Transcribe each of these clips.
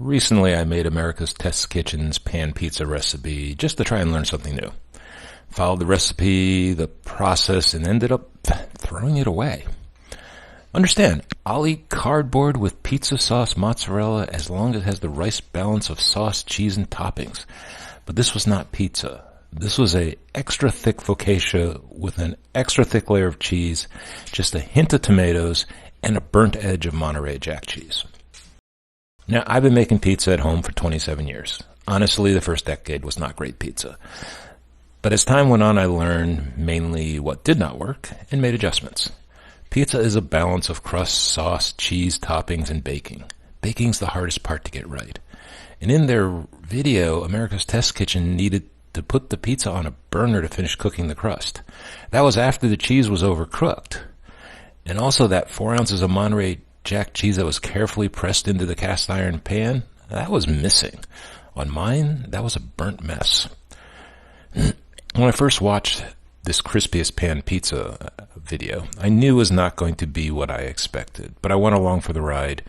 Recently, I made America's Test Kitchen's pan pizza recipe just to try and learn something new. Followed the recipe, the process, and ended up throwing it away. Understand, I'll eat cardboard with pizza sauce mozzarella as long as it has the right balance of sauce, cheese, and toppings. But this was not pizza. This was a extra thick focaccia with an extra thick layer of cheese, just a hint of tomatoes, and a burnt edge of Monterey Jack cheese. Now, I've been making pizza at home for 27 years. Honestly, the first decade was not great pizza. But as time went on, I learned mainly what did not work and made adjustments. Pizza is a balance of crust, sauce, cheese, toppings, and baking. Baking's the hardest part to get right. And in their video, America's Test Kitchen needed to put the pizza on a burner to finish cooking the crust. That was after the cheese was overcooked. And also that 4 ounces of Monterey Jack cheese that was carefully pressed into the cast iron pan, that was missing. On mine, that was a burnt mess. When I first watched this crispiest pan pizza video, I knew it was not going to be what I expected, but I went along for the ride.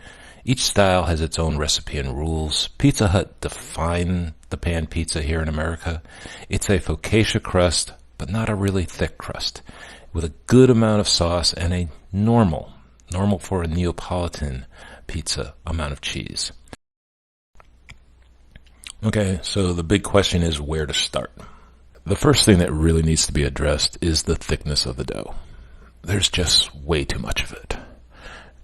Each style has its own recipe and rules. Pizza Hut defined the pan pizza here in America. It's a focaccia crust, but not a really thick crust, with a good amount of sauce and a normal for a Neapolitan pizza amount of cheese. Okay, so the big question is where to start. The first thing that really needs to be addressed is the thickness of the dough. There's just way too much of it.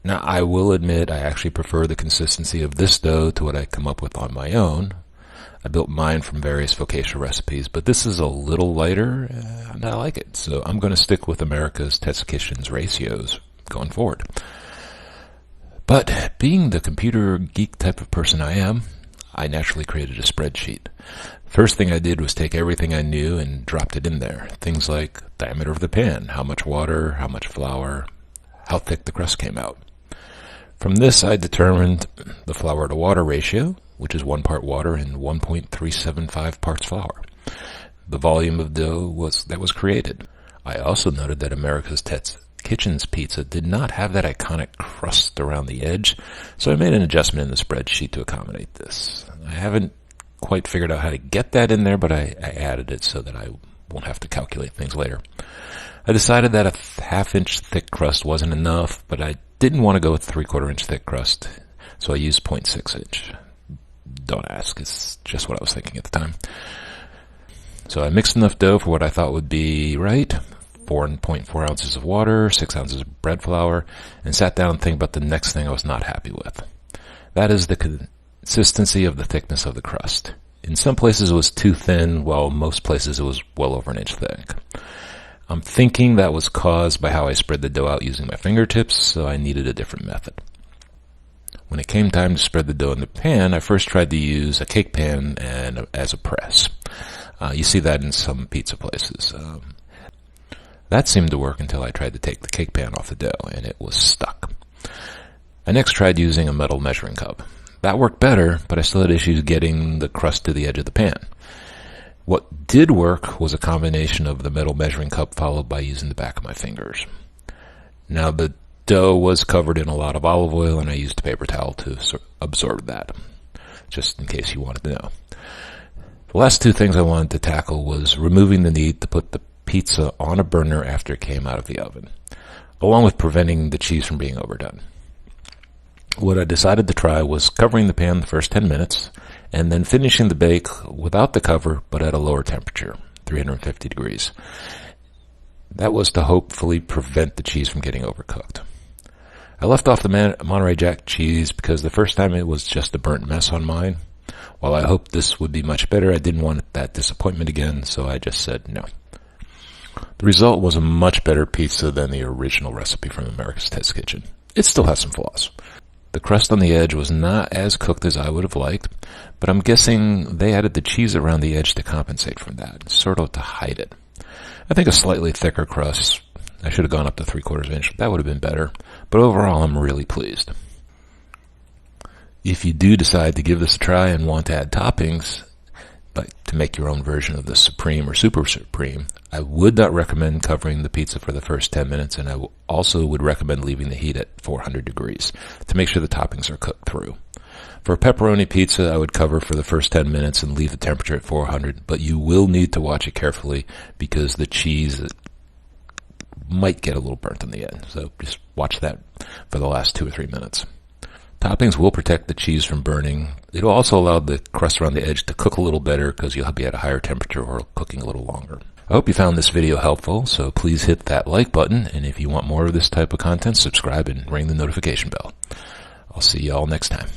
Now, I will admit I actually prefer the consistency of this dough to what I come up with on my own. I built mine from various focaccia recipes, but this is a little lighter, and I like it. So I'm going to stick with America's Test Kitchen's ratios going forward. But being the computer geek type of person I am, I naturally created a spreadsheet. First thing I did was take everything I knew and dropped it in there. Things like diameter of the pan, how much water, how much flour, how thick the crust came out. From this, I determined the flour to water ratio, which is 1 part water and 1.375 parts flour. The volume of dough that was created. I also noted that America's Test Kitchen's pizza did not have that iconic crust around the edge, so I made an adjustment in the spreadsheet to accommodate this. I haven't quite figured out how to get that in there, but I added it so that I won't have to calculate things later. I decided that a half-inch thick crust wasn't enough, but I didn't want to go with 3/4 inch thick crust, so I used 0.6 inch. Don't ask, it's just what I was thinking at the time. So I mixed enough dough for what I thought would be right, 4.4 ounces of water, 6 ounces of bread flour, and sat down and think about the next thing I was not happy with. That is the consistency of the thickness of the crust. In some places it was too thin, while most places it was well over an inch thick. I'm thinking that was caused by how I spread the dough out using my fingertips, so I needed a different method. When it came time to spread the dough in the pan, I first tried to use a cake pan as a press. You see that in some pizza places. That seemed to work until I tried to take the cake pan off the dough, and it was stuck. I next tried using a metal measuring cup. That worked better, but I still had issues getting the crust to the edge of the pan. What did work was a combination of the metal measuring cup followed by using the back of my fingers. Now, the dough was covered in a lot of olive oil, and I used a paper towel to absorb that, just in case you wanted to know. The last two things I wanted to tackle was removing the need to put the pizza on a burner after it came out of the oven, along with preventing the cheese from being overdone. What I decided to try was covering the pan the first 10 minutes and then finishing the bake without the cover but at a lower temperature, 350 degrees. That was to hopefully prevent the cheese from getting overcooked. I left off the Monterey Jack cheese because the first time it was just a burnt mess on mine. While I hoped this would be much better, I didn't want that disappointment again, so I just said no. The result was a much better pizza than the original recipe from America's Test Kitchen. It still has some flaws. The crust on the edge was not as cooked as I would have liked, but I'm guessing they added the cheese around the edge to compensate from that, sort of to hide it. I think a slightly thicker crust, I should have gone up to 3/4 inch, that would have been better, but overall I'm really pleased. If you do decide to give this a try and want to add toppings, like to make your own version of the Supreme or Super Supreme, I would not recommend covering the pizza for the first 10 minutes, and I also would recommend leaving the heat at 400 degrees to make sure the toppings are cooked through. For a pepperoni pizza, I would cover for the first 10 minutes and leave the temperature at 400, but you will need to watch it carefully because the cheese might get a little burnt in the end. So just watch that for the last 2 or 3 minutes. Toppings will protect the cheese from burning. It'll also allow the crust around the edge to cook a little better because you'll be at a higher temperature or cooking a little longer. I hope you found this video helpful, so please hit that like button, and if you want more of this type of content, subscribe and ring the notification bell. I'll see you all next time.